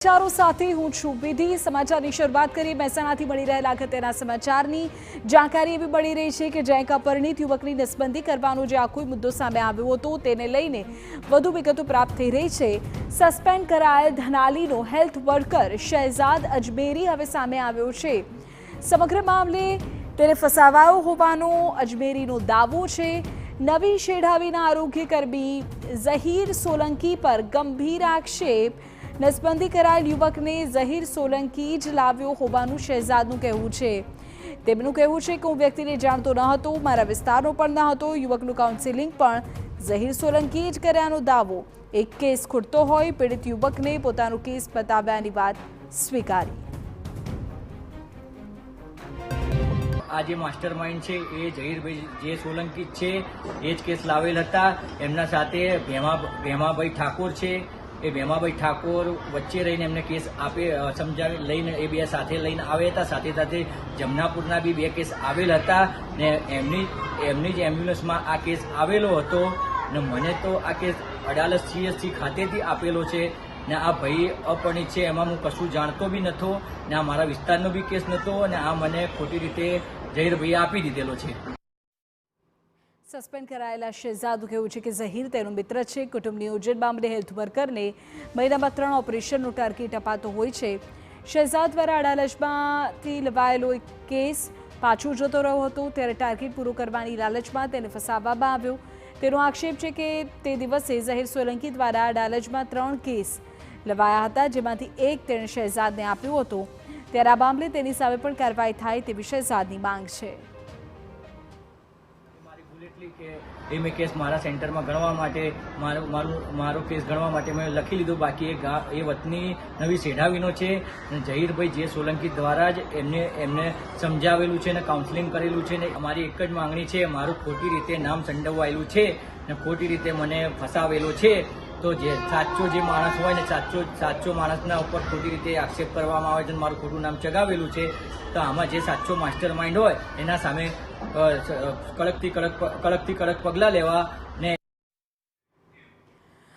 સમાચારો સાથે હું છું વિધિ। સમાચારની શરૂઆત કરીએ મહેસાણાથી મળી રહેલા અગત્યના સમાચારની। જાણકારી એવી મળી રહી છે કે જૈક અપરિણીત યુવકની નસબંધી કરવાનો જે આખો મુદ્દો સામે આવ્યો હતો તેને લઈને વધુ વિગતો પ્રાપ્ત થઈ રહી છે। સસ્પેન્ડ કરાયેલ ધનાલીનો હેલ્થ વર્કર શહેજાદ અજમેરી હવે સામે આવ્યો છે। સમગ્ર મામલે તેને ફસાવાયો હોવાનો અજમેરીનો દાવો છે। નવી શેઢાવીના આરોગ્યકર્મી ઝહીર સોલંકી પર ગંભીર આક્ષેપ। નસબંધી કરાયેલ યુવકને ઝહીર સોલંકી જ લાવ્યો હોવાનું શહેજાદનું કહેવું છે। તેમનું કહેવું છે કે હું વ્યક્તિને જાણતો ન હતો, મારા વિસ્તારનો પણ ન હતો। યુવકનું કાઉન્સેલિંગ પણ ઝહીર સોલંકીએ જ કર્યાનો દાવો। એક કેસ ખૂટતો હોય, પીડિત યુવકને પોતાનો કેસ બતાવ્યાની વાત સ્વીકારી। આ જે માસ્ટર માઇન્ડ છે એ ઝહીરભાઈ જે સોલંકી છે એ જ કેસ લાવેલ હતા। એમના સાથે ભેમાભાઈ ઠાકોર છે, એ ભેમાભાઈ ઠાકોર વચ્ચે રહીને એમને કેસ સમજાવી લઈને એ બે સાથે લઈને આવ્યા હતા। સાથે સાથે જમનાપુરના બી બે કેસ આવેલ હતા ને એમની જ એમ્બ્યુલન્સમાં આ કેસ આવેલો હતો ને મને તો આ કેસ અડાલજ CSC ખાતેથી આપેલો છે ને આ ભાઈ અપરિણીત છે એમાં હું કશું જાણતો બી નહોતો ને આ મારા વિસ્તારનો બી કેસ નહોતો અને આ મને ખોટી રીતે ઝહીરભાઈએ આપી દીધેલો છે। સસ્પેન્ડ કરાયેલા શહેજાદનું કહેવું છે કે ઝહીર તેનો મિત્ર છે। કુટુંબ નિયોજન મામલે હેલ્થ વર્કરને મહિનામાં 3 ઓપરેશનનો ટાર્ગેટ અપાતો હોય છે। શહેજાદ દ્વારા અડાલજમાંથી લેવાયેલો એક કેસ પાછો જતો રહ્યો હતો, ત્યારે ટાર્ગેટ પૂરો કરવાની લાલચમાં તેને ફસાવવામાં આવ્યો। તેનો આક્ષેપ છે કે તે દિવસે ઝહીર સોલંકી દ્વારા અડાલજમાં 3 કેસ લેવાયા હતા, જેમાંથી એક તેણે શહેજાદને આપ્યો હતો। ત્યારે આ મામલે તેની સામે પણ કાર્યવાહી થાય તેવી શહેજાદની માંગ છે। એ મેં કેસ મારા સેન્ટરમાં ગણવા માટે મારો કેસ ગણવા માટે મેં લખી લીધું। બાકી એ વતની નવી શેઢાવીનો છે અને ઝહીરભાઈ જે સોલંકી દ્વારા જ એમને સમજાવેલું છે અને કાઉન્સેલિંગ કરેલું છે ને અમારી એક જ માંગણી છે, મારું ખોટી રીતે નામ સંડોવાયેલું છે ને ખોટી રીતે મને ફસાવેલો છે। તો જે સાચો જે માણસ હોય ને સાચો માણસના ઉપર ખોટી રીતે આક્ષેપ કરવામાં આવે છે અને મારું ખોટું નામ ચગાવેલું છે, તો આમાં જે સાચો માસ્ટર માઇન્ડ હોય એના સામે કડકથી કડક પગલાં લેવા ને